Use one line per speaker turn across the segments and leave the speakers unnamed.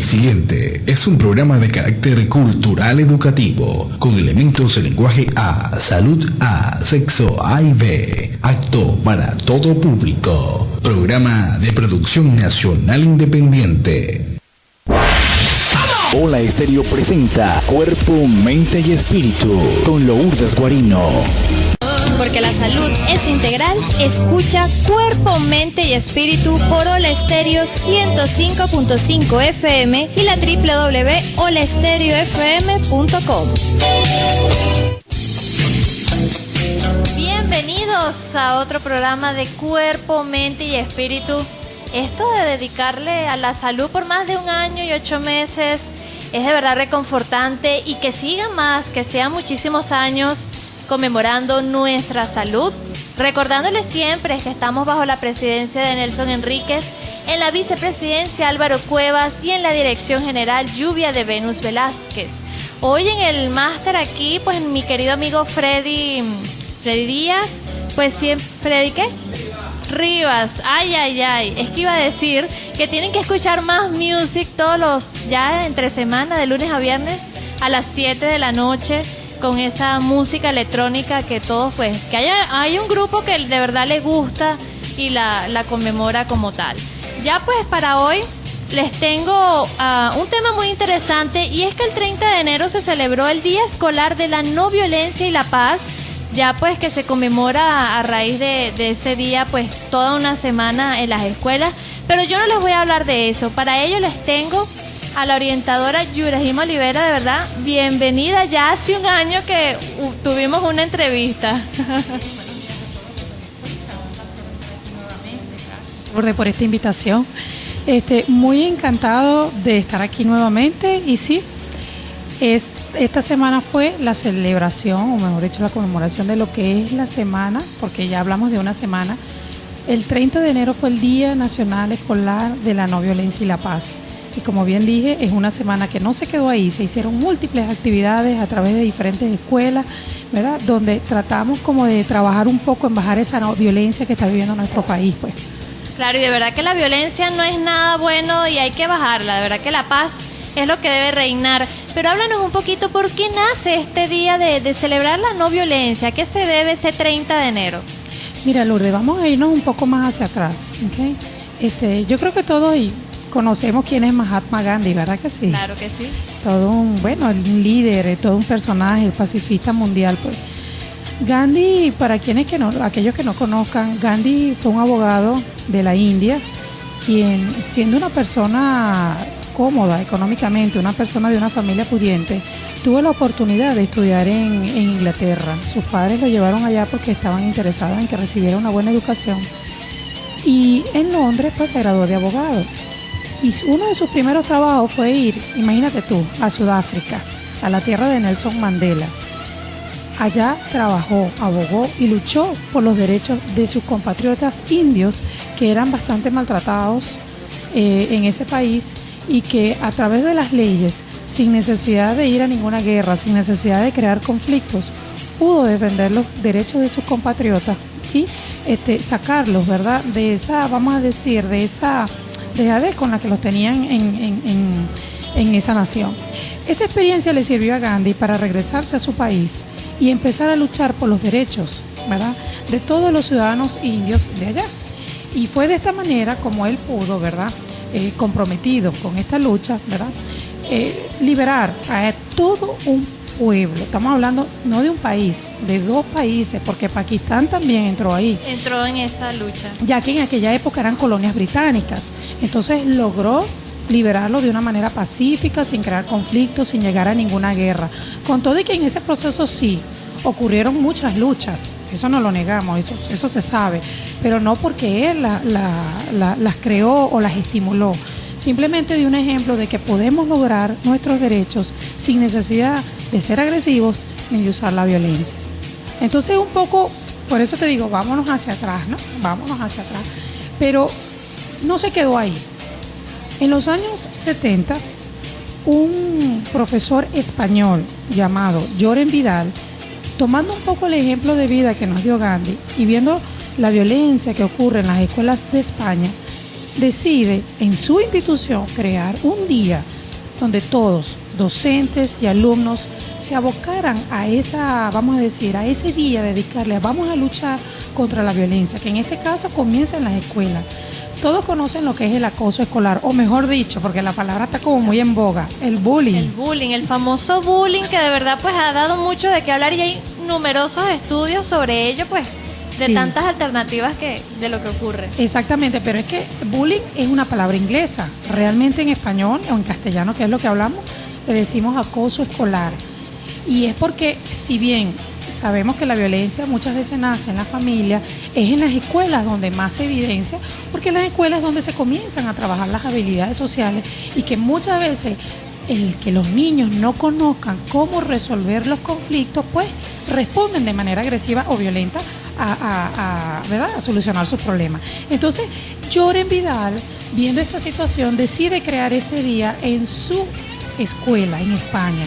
El siguiente es un programa de carácter cultural educativo, con elementos de lenguaje A, salud A, sexo A y B, apto para todo público. Programa de producción nacional independiente.
Hola Estéreo presenta Cuerpo, Mente y Espíritu con Lourdes Guarino.
Porque la salud es integral, escucha Cuerpo, Mente y Espíritu por Hola Estéreo 105.5 FM y la www.holaestereofm.com. Bienvenidos a otro programa de Cuerpo, Mente y Espíritu. Esto de dedicarle a la salud por más de 1 año y 8 meses es de verdad reconfortante, y que sigan más, que sean muchísimos años conmemorando nuestra salud, recordándoles siempre que estamos bajo la presidencia de Nelson Enríquez, en la vicepresidencia Álvaro Cuevas y en la dirección general Lluvia de Venus Velázquez. Hoy en el máster aquí, pues mi querido amigo Freddy Díaz, pues siempre, ¿Freddy qué? Rivas, es que iba a decir que tienen que escuchar más music todos los, ya entre semana, de lunes a viernes, a las 7 de la noche, con esa música electrónica que todos, pues, que hay un grupo que de verdad les gusta y la conmemora como tal. Ya pues para hoy les tengo un tema muy interesante, y es que el 30 de enero se celebró el Día Escolar de la No Violencia y la Paz, ya pues que se conmemora a raíz de ese día pues toda una semana en las escuelas, pero yo no les voy a hablar de eso. Para ello les tengo a la orientadora Yurajima Olivera. De verdad, bienvenida. Ya hace 1 año que tuvimos una entrevista.
Por esta invitación. Muy encantado de estar aquí nuevamente, y sí, esta semana fue la celebración, o mejor dicho, la conmemoración de lo que es la semana, porque ya hablamos de una semana. El 30 de enero fue el Día Nacional Escolar de la No Violencia y la Paz. Y como bien dije, es una semana que no se quedó ahí, se hicieron múltiples actividades a través de diferentes escuelas, ¿verdad? Donde tratamos como de trabajar un poco en bajar esa no violencia que está viviendo nuestro país, pues.
Claro, y de verdad que la violencia no es nada bueno y hay que bajarla. De verdad que la paz es lo que debe reinar. Pero háblanos un poquito, ¿por qué nace este día de celebrar la no violencia? ¿A qué se debe ese 30 de enero?
Mira, Lourdes, vamos a irnos un poco más hacia atrás, ¿ok? Yo creo que todos conocemos quién es Mahatma Gandhi, ¿verdad que sí?
Claro que sí.
Todo un líder, todo un personaje, el pacifista mundial, pues. Gandhi, para aquellos que no conozcan, Gandhi fue un abogado de la India, quien, siendo una persona cómoda económicamente, una persona de una familia pudiente, tuvo la oportunidad de estudiar en Inglaterra. Sus padres lo llevaron allá porque estaban interesados en que recibiera una buena educación. Y en Londres, pues, se graduó de abogado. Y uno de sus primeros trabajos fue ir, imagínate tú, a Sudáfrica, a la tierra de Nelson Mandela. Allá trabajó, abogó y luchó por los derechos de sus compatriotas indios, que eran bastante maltratados en ese país, y que a través de las leyes, sin necesidad de ir a ninguna guerra, sin necesidad de crear conflictos, pudo defender los derechos de sus compatriotas y sacarlos, ¿verdad?, de esa, vamos a decir, de esa dejadez con la que los tenían en esa nación. Esa experiencia le sirvió a Gandhi para regresarse a su país y empezar a luchar por los derechos, ¿verdad?, de todos los ciudadanos indios de allá. Y fue de esta manera como él pudo, ¿verdad?, comprometido con esta lucha, ¿verdad?, liberar a todo un pueblo. Estamos hablando no de un país, de 2 países, porque Pakistán también entró ahí.
Entró en esa lucha.
Ya que en aquella época eran colonias británicas. Entonces logró liberarlo de una manera pacífica, sin crear conflictos, sin llegar a ninguna guerra. Con todo y que en ese proceso sí ocurrieron muchas luchas, eso no lo negamos, eso se sabe, pero no porque él las creó o las estimuló. Simplemente de un ejemplo de que podemos lograr nuestros derechos sin necesidad de ser agresivos ni de usar la violencia. Entonces un poco, por eso te digo, vámonos hacia atrás, ¿no? Vámonos hacia atrás. Pero no se quedó ahí. En los años 70, un profesor español llamado Lloren Vidal, tomando un poco el ejemplo de vida que nos dio Gandhi y viendo la violencia que ocurre en las escuelas de España, decide en su institución crear un día donde todos, docentes y alumnos, se abocaran a vamos a decir, a ese día, dedicarle a vamos a luchar contra la violencia, que en este caso comienza en las escuelas. Todos conocen lo que es el acoso escolar, o mejor dicho, porque la palabra está como muy en boga, el bullying.
El bullying, el famoso bullying que de verdad pues ha dado mucho de qué hablar y hay numerosos estudios sobre ello, pues de
Sí.
tantas alternativas de lo que ocurre.
Exactamente, pero es que bullying es una palabra inglesa. Realmente en español o en castellano, que es lo que hablamos, le decimos acoso escolar. Y es porque, si bien sabemos que la violencia muchas veces nace en la familia, es en las escuelas donde más se evidencia, porque en las escuelas es donde se comienzan a trabajar las habilidades sociales y que muchas veces el que los niños no conozcan cómo resolver los conflictos, pues responden de manera agresiva o violenta ¿verdad? A solucionar sus problemas. Entonces, Lloren Vidal, viendo esta situación, decide crear este día en su escuela en España,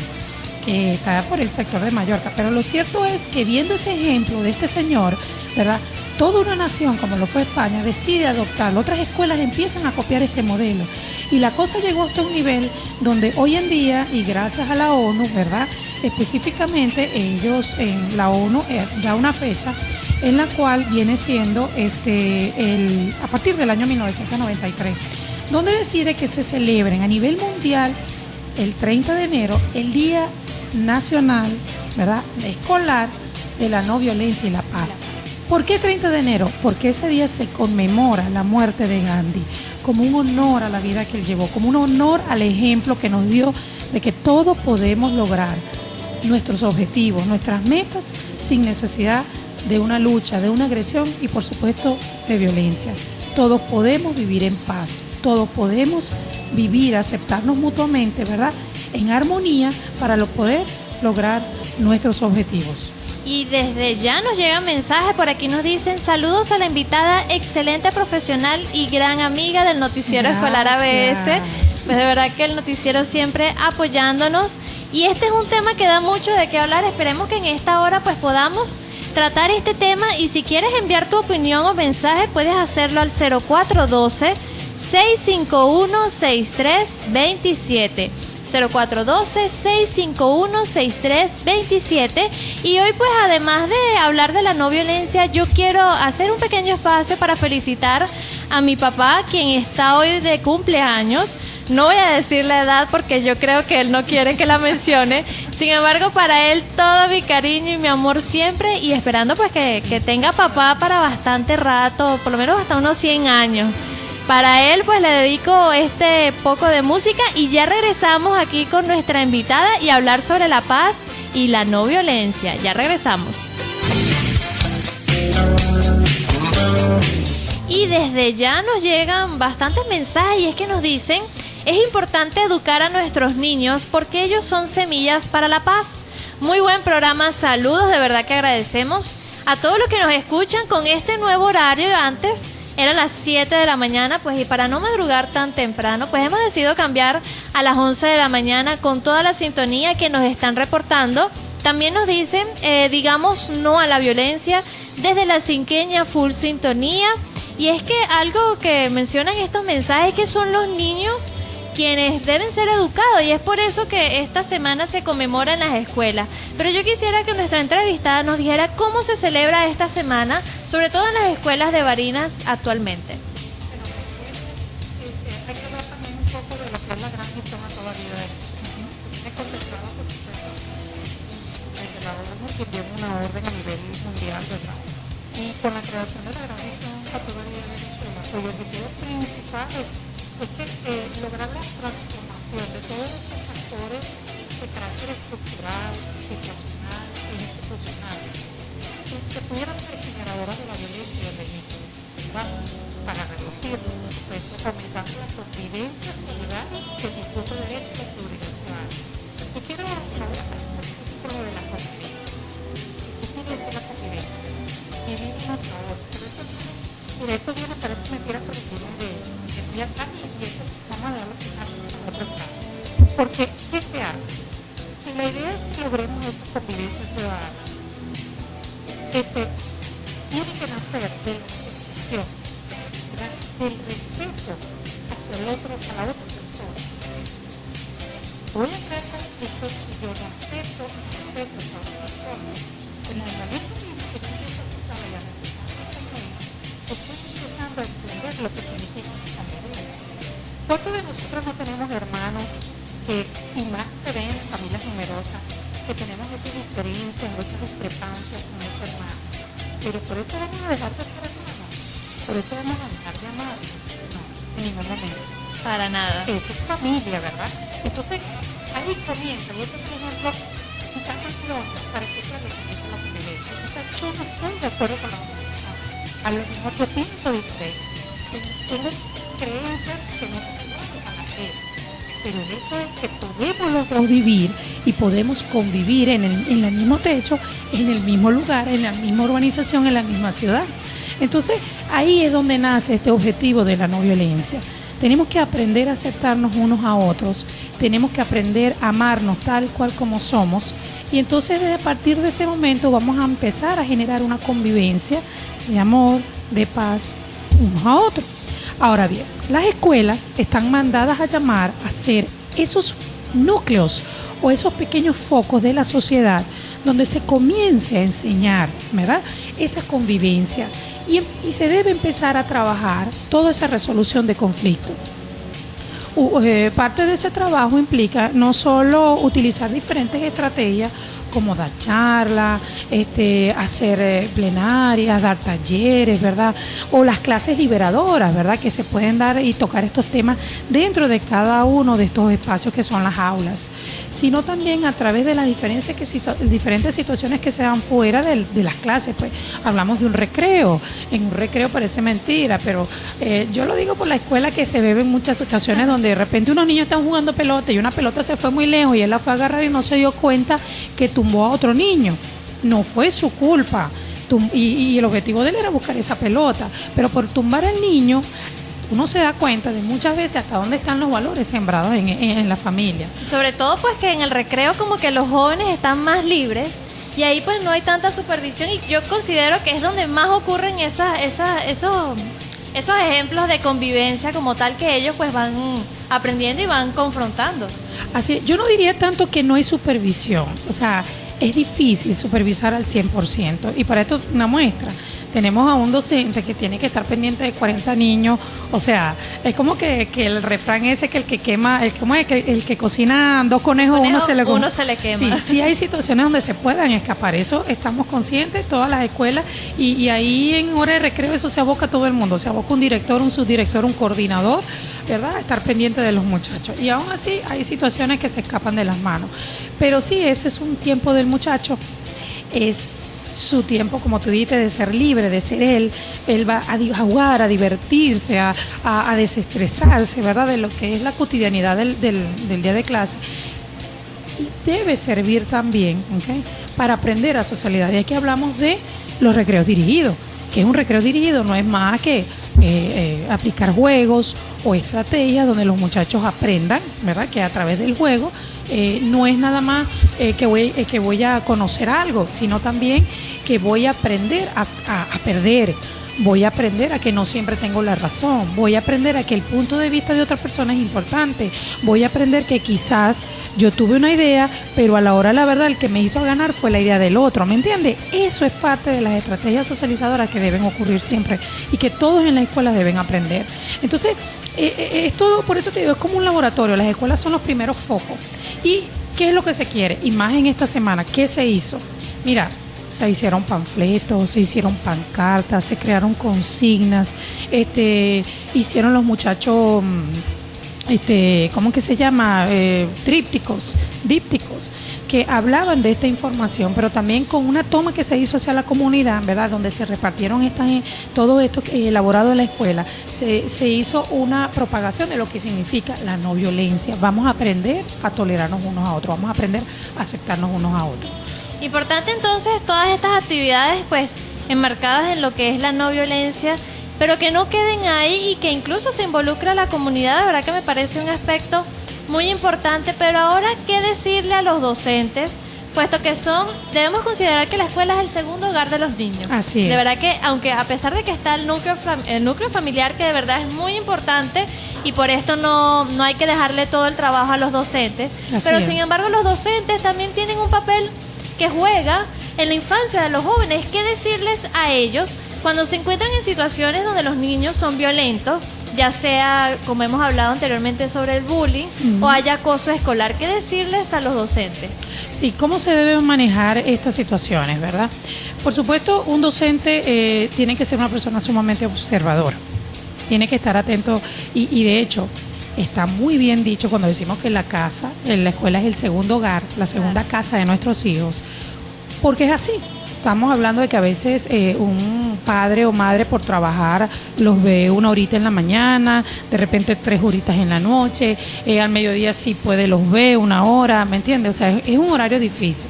que está por el sector de Mallorca. Pero lo cierto es que viendo ese ejemplo de este señor, ¿verdad? Toda una nación, como lo fue España, decide adoptarlo. Otras escuelas empiezan a copiar este modelo. Y la cosa llegó hasta un nivel donde hoy en día, y gracias a la ONU, ¿verdad? Específicamente ellos en la ONU da una fecha en la cual viene siendo a partir del año 1993, donde decide que se celebren a nivel mundial el 30 de enero el Día Nacional, ¿verdad? Escolar de la No Violencia y la Paz. ¿Por qué 30 de enero? Porque ese día se conmemora la muerte de Gandhi, como un honor a la vida que él llevó, como un honor al ejemplo que nos dio de que todos podemos lograr nuestros objetivos, nuestras metas, sin necesidad de una lucha, de una agresión y por supuesto de violencia. Todos podemos vivir en paz, todos podemos vivir, aceptarnos mutuamente, ¿verdad? En armonía para poder lograr nuestros objetivos.
Y desde ya nos llegan mensajes, por aquí nos dicen saludos a la invitada, excelente profesional y gran amiga del noticiero escolar ABS. Pues de verdad que el noticiero siempre apoyándonos y este es un tema que da mucho de qué hablar. Esperemos que en esta hora pues podamos tratar este tema y si quieres enviar tu opinión o mensaje puedes hacerlo al 0412-651-6327. 0412-651-6327 y hoy pues además de hablar de la no violencia yo quiero hacer un pequeño espacio para felicitar a mi papá quien está hoy de cumpleaños. No voy a decir la edad porque yo creo que él no quiere que la mencione. Sin embargo, para él todo mi cariño y mi amor siempre y esperando pues que tenga papá para bastante rato, por lo menos hasta unos 100 años. Para él pues le dedico este poco de música y ya regresamos aquí con nuestra invitada y hablar sobre la paz y la no violencia. Ya regresamos. Y desde ya nos llegan bastantes mensajes y es que nos dicen: es importante educar a nuestros niños porque ellos son semillas para la paz. Muy buen programa, saludos, de verdad que agradecemos a todos los que nos escuchan con este nuevo horario. Antes eran las 7 de la mañana, pues y para no madrugar tan temprano, pues hemos decidido cambiar a las 11 de la mañana con toda la sintonía que nos están reportando. También nos dicen, digamos no a la violencia desde la Cinqueña, full sintonía. Y es que algo que mencionan estos mensajes es que son los niños quienes deben ser educados y es por eso que esta semana se conmemora en las escuelas. Pero yo quisiera que nuestra entrevistada nos dijera cómo se celebra esta semana, sobre todo en las escuelas de Barinas actualmente.
Hay que hablar también un poco de lo que es la gran gestión a toda vida. Es contestado, por supuesto, desde la ONU que tiene una orden a nivel mundial, ¿verdad? Y con la creación de la gran gestión a toda vida de Venezuela, cuyo objetivo principal es que lograr la transformación de todos estos factores de carácter estructural, situacional e institucional que pudieran ser generadoras de la violencia y el delito, ¿verdad? Para reducirlo, por supuesto, fomentando la convivencia solidaria que disfruta de derechos y la seguridad ciudadana. Yo quiero hablar por lo de la convivencia. ¿Qué significa la convivencia? Vivir unos a otros. Y de esto viene, parece mentira, pero viene de día acá y eso vamos a darlo a otro caso. Porque, ¿qué se hace? Si la idea es que logremos esta convivencia ciudadana, tiene que nacer de la institución, ¿verdad? del respeto hacia el otro, a la otra persona. Voy a entrar en conflicto si yo no acepto y respeto a otra persona. En el momento mismo que yo empiezo a aceptar la estoy empezando a entender lo que significa esta violencia. ¿Cuántos de nosotros no tenemos hermanos y más se ven en familias numerosas, que tenemos esa diferencia, esas discrepancias con ese hermano? Pero por eso vamos a dejar de ser hermanos, por eso vamos a dejar de amar. No, en ningún momento.
Para nada.
Eso es familia, ¿verdad? Entonces, ahí comienza, y este es un ejemplo, quitar más longa para que se reconozca la violencia. Entonces, yo no estoy de acuerdo con la otra persona. A lo mejor yo pienso diferente. Tengo creencias que no se pueden hacer. Pero el hecho es que podemos lograr vivir y podemos convivir en el mismo techo, en el mismo lugar, en la misma urbanización, en la misma ciudad. Entonces, ahí es donde nace este objetivo de la no violencia. Tenemos que aprender a aceptarnos unos a otros, tenemos que aprender a amarnos tal cual como somos, y entonces a partir de ese momento vamos a empezar a generar una convivencia de amor, de paz, unos a otros. Ahora bien, las escuelas están mandadas a llamar a ser esos núcleos o esos pequeños focos de la sociedad donde se comience a enseñar, ¿verdad?, esa convivencia. Y se debe empezar a trabajar toda esa resolución de conflictos. Parte de ese trabajo implica no solo utilizar diferentes estrategias como dar charlas, hacer plenarias, dar talleres, ¿verdad? O las clases liberadoras, ¿verdad?, que se pueden dar y tocar estos temas dentro de cada uno de estos espacios que son las aulas, sino también a través de las diferentes situaciones que se dan fuera de las clases. Pues hablamos de un recreo. En un recreo parece mentira, pero yo lo digo por la escuela, que se ve en muchas ocasiones donde de repente unos niños están jugando pelota y una pelota se fue muy lejos y él la fue a agarrar y no se dio cuenta que tumbó a otro niño. No fue su culpa. Y el objetivo de él era buscar esa pelota, pero por tumbar al niño uno se da cuenta de muchas veces hasta dónde están los valores sembrados en la familia. Sobre todo pues que en el recreo como que los jóvenes están más libres y ahí pues no hay tanta supervisión, y yo considero que es donde más ocurren esos ejemplos de convivencia como tal, que ellos pues van aprendiendo y van confrontando. Así, yo no diría tanto que no hay supervisión, o sea, es difícil supervisar al 100%, y para esto una muestra. Tenemos a un docente que tiene que estar pendiente de 40 niños, o sea, es como que el refrán ese, que el que quema, ¿cómo es? Que el que cocina dos conejos, uno se le quema. Sí, hay situaciones donde se puedan escapar, eso estamos conscientes, todas las escuelas, y ahí en hora de recreo eso se aboca a todo el mundo, se aboca un director, un subdirector, un coordinador, ¿verdad?, estar pendiente de los muchachos, y aún así hay situaciones que se escapan de las manos, pero sí, ese es un tiempo del muchacho, es su tiempo, como tú dijiste, de ser libre, de ser él va a jugar, a divertirse, a desestresarse, ¿verdad?, de lo que es la cotidianidad del día de clase. Y debe servir también, ¿okay?, para aprender a socializar. Y aquí hablamos de los recreos dirigidos, que es un recreo dirigido, no es más que aplicar juegos o estrategias donde los muchachos aprendan, ¿verdad?, que a través del juego no es nada más que voy a conocer algo, sino también que voy a aprender a perder, voy a aprender a que no siempre tengo la razón, voy a aprender a que el punto de vista de otra persona es importante, voy a aprender que quizás yo tuve una idea, pero a la hora de la verdad el que me hizo ganar fue la idea del otro, ¿me entiendes? Eso es parte de las estrategias socializadoras que deben ocurrir siempre y que todos en la escuela deben aprender. Entonces, es todo, por eso te digo, es como un laboratorio, las escuelas son los primeros focos. ¿Y qué es lo que se quiere? Y más en esta semana, ¿qué se hizo? Mira, se hicieron panfletos, se hicieron pancartas, se crearon consignas, hicieron los muchachos, ¿cómo que se llama? Dípticos, que hablaban de esta información, pero también con una toma que se hizo hacia la comunidad, ¿verdad?, donde se repartieron todo esto elaborado en la escuela, se hizo una propagación de lo que significa la no violencia. Vamos a aprender a tolerarnos unos a otros, vamos a aprender a aceptarnos unos a otros. Importante entonces todas estas actividades pues enmarcadas en lo que es la no violencia, pero que no queden ahí y que incluso se involucre a la comunidad. De verdad que me parece un aspecto muy importante. Pero ahora, ¿qué decirle a los docentes
puesto que debemos considerar que la escuela es el segundo hogar de los niños.
Así es.
De verdad que, aunque a pesar de que está el núcleo familiar, que de verdad es muy importante, y por esto no hay que dejarle todo el trabajo a los docentes, pero sin embargo los docentes también tienen un papel que juega en la infancia de los jóvenes. ¿Qué decirles a ellos cuando se encuentran en situaciones donde los niños son violentos, ya sea, como hemos hablado anteriormente, sobre el bullying o haya acoso escolar? ¿Qué decirles a los docentes?
Sí, ¿cómo se deben manejar estas situaciones, verdad? Por supuesto, un docente tiene que ser una persona sumamente observadora. Tiene que estar atento y de hecho, está muy bien dicho cuando decimos que la escuela es el segundo hogar, la segunda casa de nuestros hijos, porque es así. Estamos hablando de que a veces un padre o madre por trabajar los ve 1 horita en la mañana, de repente 3 horitas en la noche, al mediodía sí puede los ve 1 hora, ¿me entiendes? O sea, es un horario difícil.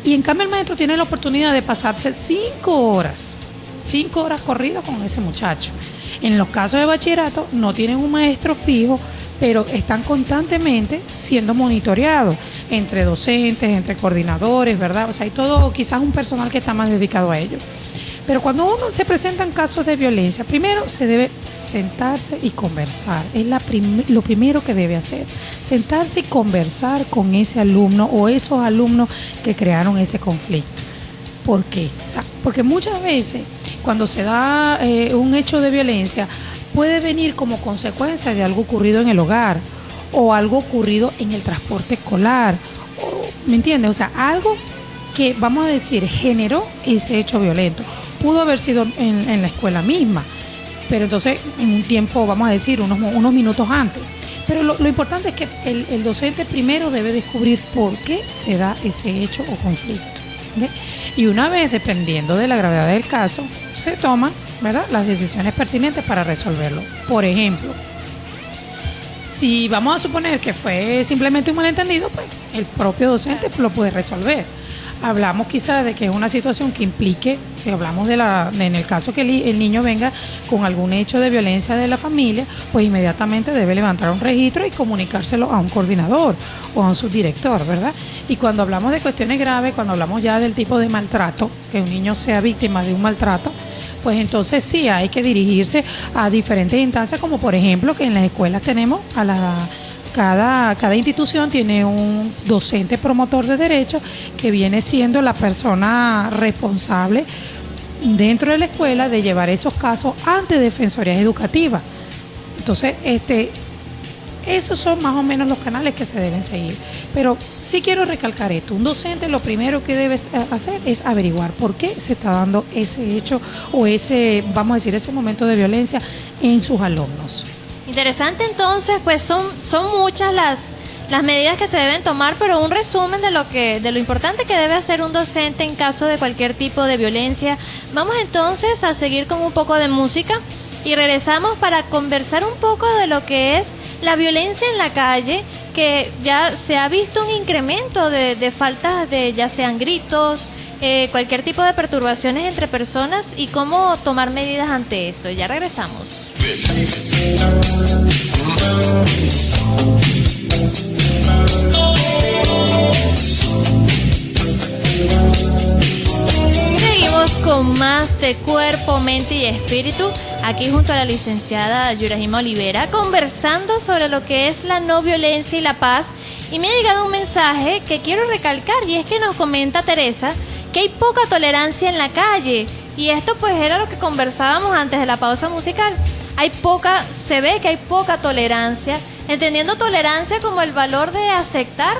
Y en cambio el maestro tiene la oportunidad de pasarse 5 horas corridas con ese muchacho. En los casos de bachillerato no tienen un maestro fijo, pero están constantemente siendo monitoreados entre docentes, entre coordinadores, ¿verdad? O sea, hay todo, quizás un personal que está más dedicado a ello. Pero cuando uno se presentan casos de violencia, primero se debe sentarse y conversar. Es lo primero que debe hacer. Sentarse y conversar con ese alumno o esos alumnos que crearon ese conflicto. ¿Por qué? O sea, porque muchas veces cuando se da un hecho de violencia, puede venir como consecuencia de algo ocurrido en el hogar o algo ocurrido en el transporte escolar, ¿me entiendes? O sea, algo que, vamos a decir, generó ese hecho violento. Pudo haber sido en la escuela misma, pero entonces en un tiempo, vamos a decir, unos minutos antes. Pero lo importante es que el docente primero debe descubrir por qué se da ese hecho o conflicto, ¿okay? Y una vez, dependiendo de la gravedad del caso, se toman, ¿verdad?, las decisiones pertinentes para resolverlo. Por ejemplo, si vamos a suponer que fue simplemente un malentendido, pues el propio docente lo puede resolver. Hablamos quizás de que es una situación que implique, hablamos en el caso que el niño venga con algún hecho de violencia de la familia, pues inmediatamente debe levantar un registro y comunicárselo a un coordinador o a un subdirector, ¿verdad? Y cuando hablamos de cuestiones graves, cuando hablamos ya del tipo de maltrato, que un niño sea víctima de un maltrato, pues entonces sí hay que dirigirse a diferentes instancias, como por ejemplo que en las escuelas tenemos cada institución tiene un docente promotor de derechos que viene siendo la persona responsable dentro de la escuela de llevar esos casos ante defensorías educativas. Entonces, esos son más o menos los canales que se deben seguir. Pero sí quiero recalcar esto. Un docente lo primero que debe hacer es averiguar por qué se está dando ese hecho o ese momento de violencia en sus alumnos.
Interesante, entonces, pues son muchas las medidas que se deben tomar, pero un resumen de lo importante que debe hacer un docente en caso de cualquier tipo de violencia. Vamos entonces a seguir con un poco de música y regresamos para conversar un poco de lo que es la violencia en la calle, que ya se ha visto un incremento de faltas de, ya sean gritos, cualquier tipo de perturbaciones entre personas, y cómo tomar medidas ante esto. Ya regresamos. Seguimos con más de Cuerpo, Mente y Espíritu, aquí junto a la licenciada Yurajima Olivera, conversando sobre lo que es la no violencia y la paz. Y me ha llegado un mensaje que quiero recalcar, y es que nos comenta Teresa que hay poca tolerancia en la calle, y esto pues era lo que conversábamos antes de la pausa musical. Se ve que hay poca tolerancia, entendiendo tolerancia como el valor de aceptar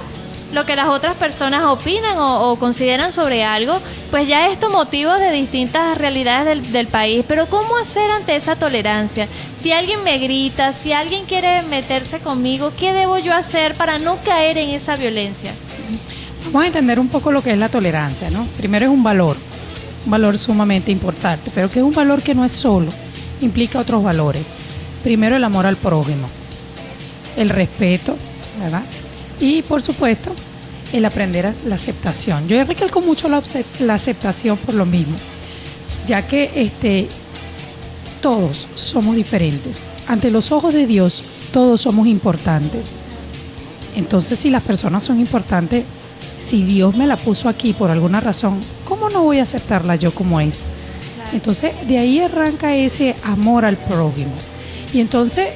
lo que las otras personas opinan o consideran sobre algo, pues ya esto motiva de distintas realidades del país. Pero ¿cómo hacer ante esa tolerancia? Si alguien me grita, si alguien quiere meterse conmigo, ¿qué debo yo hacer para no caer en esa violencia?
Vamos a entender un poco lo que es la tolerancia, ¿no? Primero es un valor sumamente importante, pero que es un valor que no es solo, implica otros valores. Primero, el amor al prójimo, el respeto, ¿verdad? Y por supuesto, el aprender la aceptación. Yo recalco mucho la aceptación por lo mismo, ya que todos somos diferentes. Ante los ojos de Dios, todos somos importantes. Entonces, si las personas son importantes, si Dios me la puso aquí por alguna razón, ¿cómo no voy a aceptarla yo como es? Claro. Entonces, de ahí arranca ese amor al prójimo. Y entonces,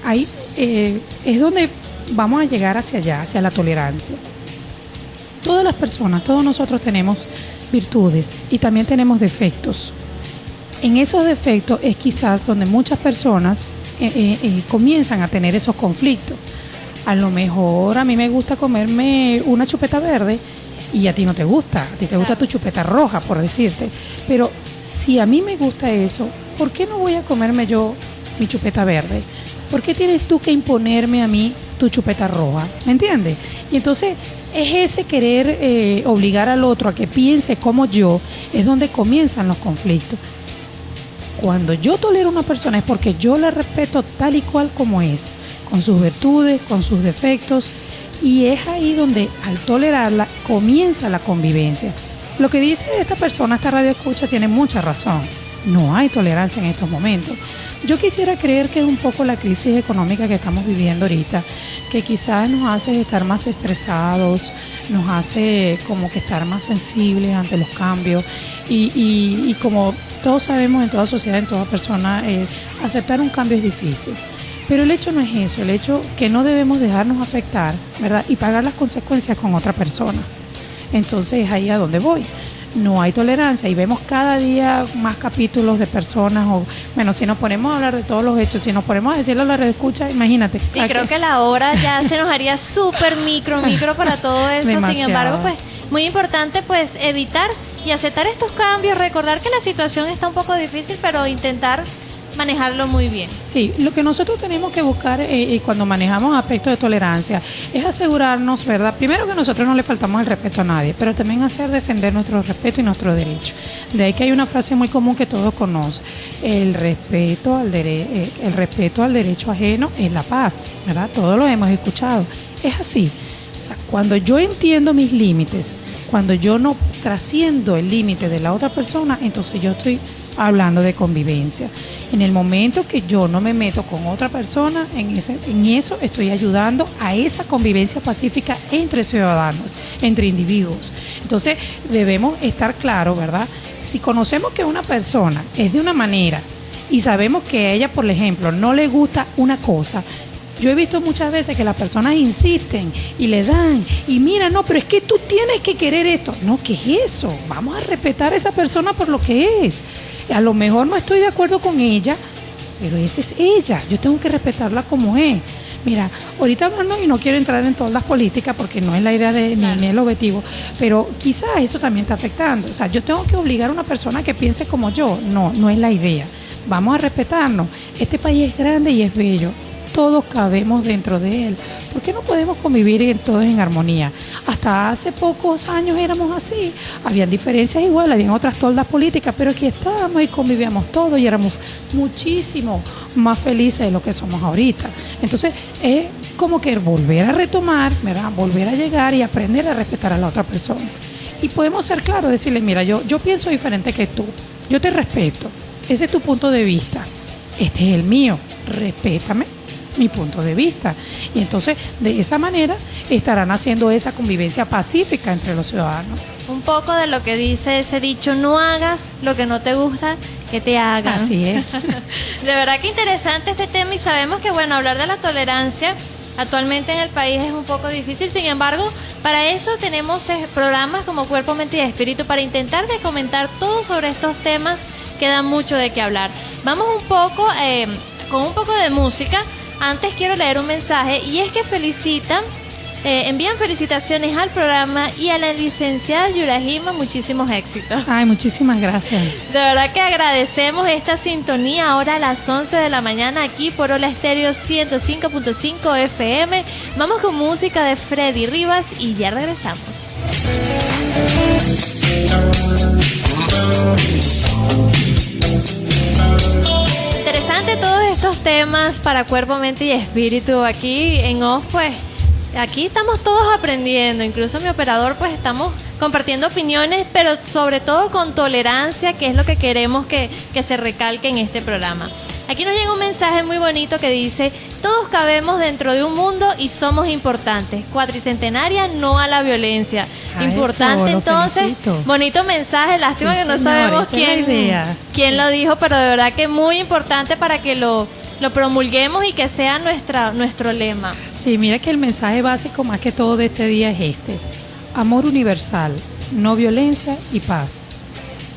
ahí es donde vamos a llegar hacia allá, hacia la tolerancia. Todas las personas, todos nosotros tenemos virtudes y también tenemos defectos. En esos defectos es quizás donde muchas personas comienzan a tener esos conflictos. A lo mejor a mí me gusta comerme una chupeta verde y a ti no te gusta, a ti te gusta tu chupeta roja, por decirte. Pero si a mí me gusta eso, ¿por qué no voy a comerme yo mi chupeta verde? ¿Por qué tienes tú que imponerme a mí tu chupeta roja? ¿Me entiendes? Y entonces es ese querer obligar al otro a que piense como yo, es donde comienzan los conflictos. Cuando yo tolero a una persona es porque yo la respeto tal y cual como es, con sus virtudes, con sus defectos, y es ahí donde al tolerarla comienza la convivencia. Lo que dice esta persona, esta radio escucha, tiene mucha razón. No hay tolerancia en estos momentos. Yo quisiera creer que es un poco la crisis económica que estamos viviendo ahorita, que quizás nos hace estar más estresados, nos hace como que estar más sensibles ante los cambios y como todos sabemos, en toda sociedad, en toda persona, aceptar un cambio es difícil. Pero el hecho no es eso, el hecho que no debemos dejarnos afectar, ¿verdad? Y pagar las consecuencias con otra persona. Entonces es ahí a donde voy. No hay tolerancia y vemos cada día más capítulos de personas, o bueno, si nos ponemos a hablar de todos los hechos, si nos ponemos a decirlo a la red escucha, imagínate.
Sí, creo que la hora ya se nos haría súper micro para todo eso.
Demasiado.
Sin embargo, pues muy importante pues evitar y aceptar estos cambios, recordar que la situación está un poco difícil, pero intentar manejarlo muy bien.
Sí, lo que nosotros tenemos que buscar cuando manejamos aspectos de tolerancia es asegurarnos, ¿verdad? Primero que nosotros no le faltamos el respeto a nadie, pero también hacer defender nuestro respeto y nuestro derecho. De ahí que hay una frase muy común que todos conocen: el respeto al derecho ajeno es la paz, ¿verdad? Todos lo hemos escuchado. Es así. O sea, cuando yo entiendo mis límites, cuando yo no trasciendo el límite de la otra persona, entonces yo estoy hablando de convivencia. En el momento que yo no me meto con otra persona, en eso estoy ayudando a esa convivencia pacífica entre ciudadanos, entre individuos. Entonces debemos estar claros, ¿verdad? Si conocemos que una persona es de una manera y sabemos que a ella, por ejemplo, no le gusta una cosa, yo he visto muchas veces que las personas insisten y le dan, y mira, no, pero es que tú tienes que querer esto. No, ¿qué es eso? Vamos a respetar a esa persona por lo que es. A lo mejor no estoy de acuerdo con ella, pero esa es ella. Yo tengo que respetarla como es. Mira, ahorita hablando, y no quiero entrar en todas las políticas porque no es la idea ni el objetivo, pero quizás eso también está afectando. O sea, yo tengo que obligar a una persona que piense como yo. No es la idea. Vamos a respetarnos. Este país es grande y es bello. Todos cabemos dentro de él. ¿Por qué no podemos convivir todos en armonía? Hasta hace pocos años éramos así. Habían diferencias igual, habían otras toldas políticas, pero aquí estábamos y convivíamos todos y éramos muchísimo más felices de lo que somos ahorita. Entonces es como que volver a retomar, ¿verdad? Volver a llegar y aprender a respetar a la otra persona. Y podemos ser claros, decirle, mira, yo pienso diferente que tú, yo te respeto, ese es tu punto de vista, este es el mío, respétame mi punto de vista. Y entonces de esa manera estarán haciendo esa convivencia pacífica entre los ciudadanos.
Un poco de lo que dice ese dicho: no hagas lo que no te gusta que te hagan.
Así es.
De verdad que interesante este tema, y sabemos que bueno, hablar de la tolerancia actualmente en el país es un poco difícil. Sin embargo, para eso tenemos programas como Cuerpo, Mente y Espíritu, para intentar de comentar todo sobre estos temas que dan mucho de qué hablar. Vamos un poco con un poco de música. Antes quiero leer un mensaje, y es que envían felicitaciones al programa y a la licenciada Yurajima, muchísimos éxitos.
Ay, muchísimas gracias.
De verdad que agradecemos esta sintonía ahora a las 11 de la mañana aquí por Hola Estéreo 105.5 FM. Vamos con música de Freddy Rivas y ya regresamos. Interesante todos estos temas para Cuerpo, Mente y Espíritu. Aquí en OFF, pues, aquí estamos todos aprendiendo. Incluso mi operador, pues, estamos compartiendo opiniones, pero sobre todo con tolerancia, que es lo que queremos que se recalque en este programa. Aquí nos llega un mensaje muy bonito que dice: Todos cabemos dentro de un mundo y somos importantes. Cuatricentenaria, no a la violencia. Importante,
eso,
entonces,
felicito.
Bonito mensaje. Lástima
Sí,
que no
señor,
sabemos
esa es la idea.
quién lo dijo, pero de verdad que muy importante para que lo promulguemos y que sea nuestro lema.
Sí, mira que el mensaje básico más que todo de este día es este: amor universal, no violencia y paz.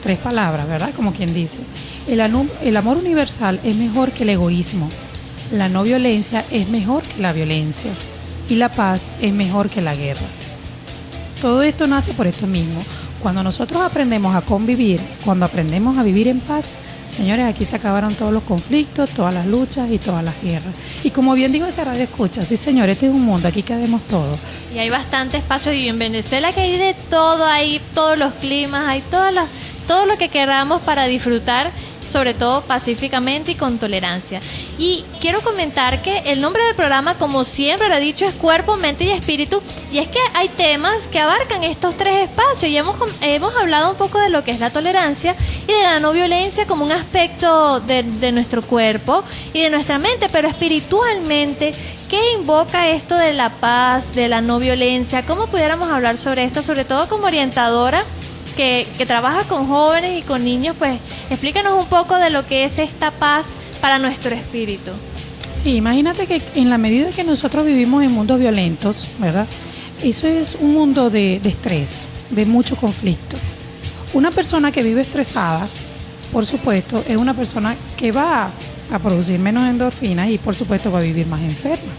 3 palabras, ¿verdad? Como quien dice. El amor universal es mejor que el egoísmo. La no violencia es mejor que la violencia. Y la paz es mejor que la guerra. Todo esto nace por esto mismo. Cuando nosotros aprendemos a convivir, cuando aprendemos a vivir en paz, señores, aquí se acabaron todos los conflictos, todas las luchas y todas las guerras. Y como bien digo esa radio escucha, sí señores, este es un mundo, aquí cabemos todos.
Y hay bastante espacio, y en Venezuela que hay de todo, hay todos los climas, hay todo lo que queramos para disfrutar, sobre todo pacíficamente y con tolerancia. Y quiero comentar que el nombre del programa, como siempre lo he dicho, es Cuerpo, Mente y Espíritu, y es que hay temas que abarcan estos 3 espacios, y hemos hablado un poco de lo que es la tolerancia y de la no violencia como un aspecto de nuestro cuerpo y de nuestra mente, pero espiritualmente, ¿qué invoca esto de la paz, de la no violencia? ¿Cómo pudiéramos hablar sobre esto, sobre todo como orientadora que trabaja con jóvenes y con niños? Pues explícanos un poco de lo que es esta paz para nuestro espíritu.
Sí, imagínate que en la medida que nosotros vivimos en mundos violentos, ¿verdad? Eso es un mundo de estrés, de mucho conflicto. Una persona que vive estresada, por supuesto, es una persona que va a producir menos endorfinas y por supuesto va a vivir más enferma.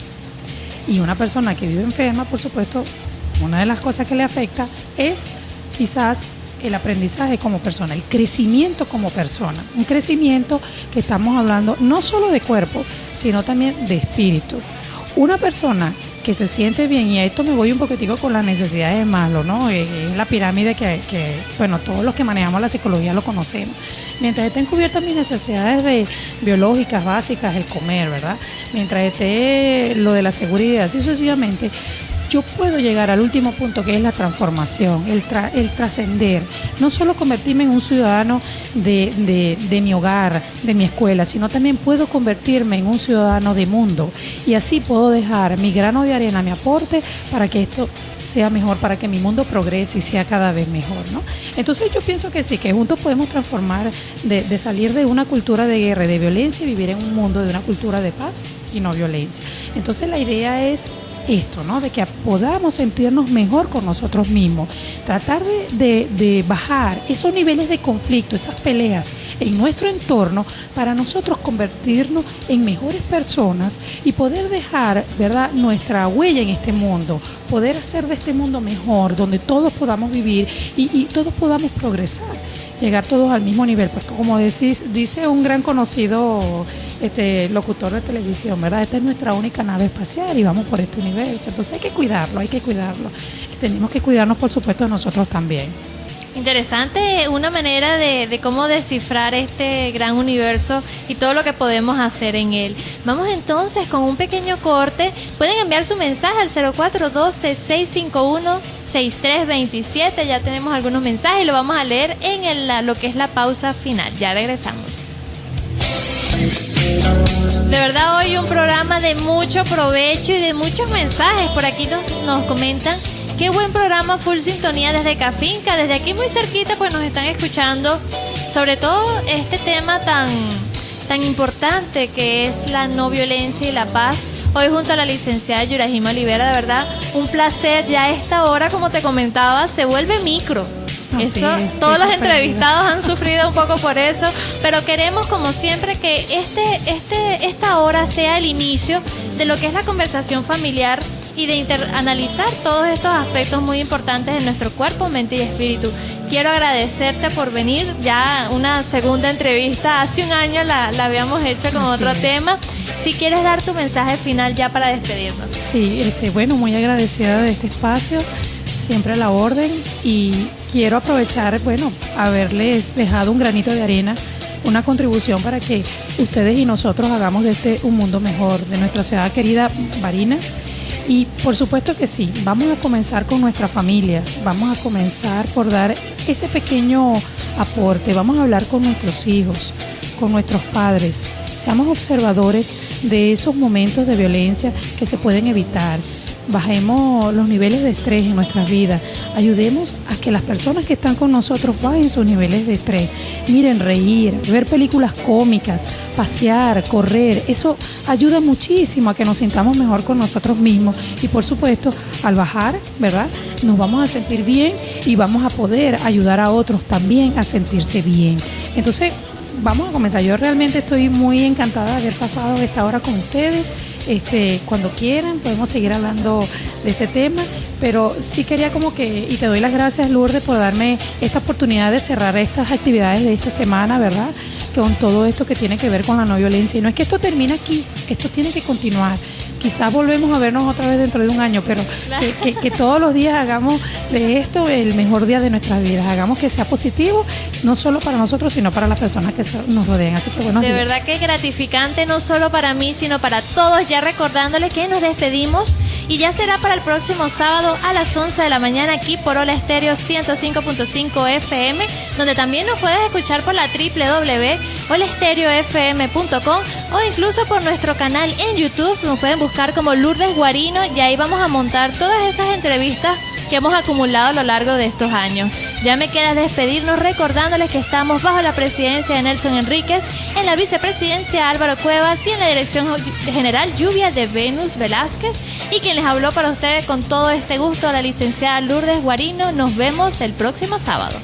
Y una persona que vive enferma, por supuesto, una de las cosas que le afecta es quizás el aprendizaje como persona, el crecimiento como persona, un crecimiento que estamos hablando no solo de cuerpo, sino también de espíritu. Una persona que se siente bien, y a esto me voy un poquitico con las necesidades de Maslow, ¿no? Es la pirámide que, bueno, todos los que manejamos la psicología lo conocemos. Mientras estén cubiertas mis necesidades biológicas básicas, el comer, ¿verdad? Mientras esté lo de la seguridad, así sucesivamente, yo puedo llegar al último punto, que es la transformación, el trascender. No solo convertirme en un ciudadano de mi hogar, de mi escuela, sino también puedo convertirme en un ciudadano de mundo. Y así puedo dejar mi grano de arena, mi aporte, para que esto sea mejor, para que mi mundo progrese y sea cada vez mejor, ¿no? Entonces yo pienso que sí, que juntos podemos transformar, de salir de una cultura de guerra y de violencia y vivir en un mundo de una cultura de paz y no violencia. Entonces la idea es esto, ¿no? De que podamos sentirnos mejor con nosotros mismos, tratar de bajar esos niveles de conflicto, esas peleas en nuestro entorno, para nosotros convertirnos en mejores personas y poder dejar, ¿verdad?, nuestra huella en este mundo, poder hacer de este mundo mejor, donde todos podamos vivir y todos podamos progresar, llegar todos al mismo nivel, porque como dice un gran conocido locutor de televisión, ¿verdad? Esta es nuestra única nave espacial y vamos por este universo. Entonces hay que cuidarlo. Y tenemos que cuidarnos, por supuesto, nosotros también.
Interesante, una manera de cómo descifrar este gran universo y todo lo que podemos hacer en él. Vamos entonces con un pequeño corte. Pueden enviar su mensaje al 0412-651-6327. Ya tenemos algunos mensajes y lo vamos a leer en lo que es la pausa final. Ya regresamos. De verdad, hoy un programa de mucho provecho y de muchos mensajes. Por aquí nos comentan: qué buen programa, full sintonía desde Cafinca. Desde aquí muy cerquita pues nos están escuchando, sobre todo este tema tan importante que es la no violencia y la paz. Hoy junto a la licenciada Yurajima Olivera, de verdad un placer. Ya a esta hora, como te comentaba, se vuelve micro. Todos los entrevistados han sufrido un poco por eso, pero queremos, como siempre, que esta hora sea el inicio de lo que es la conversación familiar y de analizar todos estos aspectos muy importantes de nuestro cuerpo, mente y espíritu. Quiero agradecerte por venir. Ya una segunda entrevista, hace un año la habíamos hecho con otro tema. Si quieres dar tu mensaje final ya para despedirnos.
Sí, bueno, muy agradecida de este espacio, siempre a la orden, y quiero aprovechar, haberles dejado un granito de arena, una contribución para que ustedes y nosotros hagamos de un mundo mejor, de nuestra ciudad querida Barinas. Y por supuesto que sí, vamos a comenzar con nuestra familia, vamos a comenzar por dar ese pequeño aporte, vamos a hablar con nuestros hijos, con nuestros padres. seamos observadores de esos momentos de violencia que se pueden evitar. Bajemos los niveles de estrés en nuestras vidas, ayudemos a que las personas que están con nosotros bajen sus niveles de estrés. Miren, reír, ver películas cómicas, pasear, correr, eso ayuda muchísimo a que nos sintamos mejor con nosotros mismos y por supuesto al bajar, ¿verdad? Nos vamos a sentir bien y vamos a poder ayudar a otros también a sentirse bien. Entonces, vamos a comenzar. Yo realmente estoy muy encantada de haber pasado esta hora con ustedes. Cuando quieran podemos seguir hablando de este tema, pero sí quería y te doy las gracias, Lourdes, por darme esta oportunidad de cerrar estas actividades de esta semana, ¿verdad? Con todo esto que tiene que ver con la no violencia. Y no es que esto termine aquí, esto tiene que continuar. Quizás volvemos a vernos otra vez dentro de un año, pero que todos los días hagamos de esto el mejor día de nuestras vidas. Hagamos que sea positivo, no solo para nosotros, sino para las personas que nos rodean. Así que buenos días.
De verdad que es gratificante, no solo para mí, sino para todos. Ya recordándoles que nos despedimos y ya será para el próximo sábado a las 11 de la mañana aquí por Hola Estéreo 105.5 FM, donde también nos puedes escuchar por la www.holaestereofm.com o incluso por nuestro canal en YouTube. Nos pueden buscar como Lourdes Guarino y ahí vamos a montar todas esas entrevistas que hemos acumulado a lo largo de estos años. Ya me queda despedirnos recordándoles que estamos bajo la presidencia de Nelson Enríquez, en la vicepresidencia Álvaro Cuevas y en la dirección general Lluvia de Venus Velázquez. Y quien les habló para ustedes con todo este gusto, la licenciada Lourdes Guarino. Nos vemos el próximo sábado.